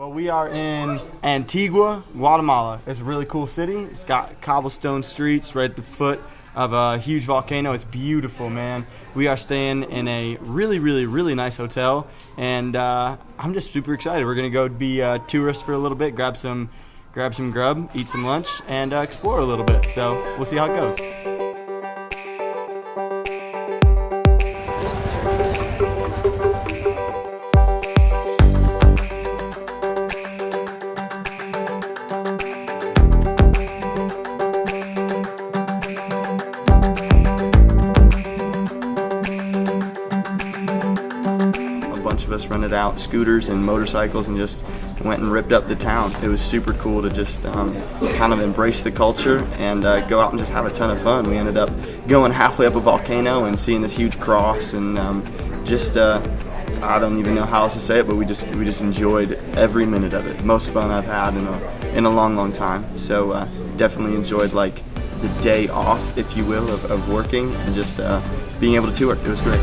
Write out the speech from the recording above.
Well, we are in Antigua, Guatemala. It's a really cool city. It's got cobblestone streets right at the foot of a huge volcano. It's beautiful, man. We are staying in a really nice hotel, and I'm just super excited. We're gonna go be tourists for a little bit, grab some grub, eat some lunch, and explore a little bit. So we'll see how it goes. A bunch of us rented out scooters and motorcycles and just went and ripped up the town. It was super cool to just kind of embrace the culture and go out and just have a ton of fun. We ended up going halfway up a volcano and seeing this huge cross, and I don't even know how else to say it, but we just enjoyed every minute of it. Most fun I've had in a long time. So definitely enjoyed like the day off, if you will, of working and just being able to tour. It was great.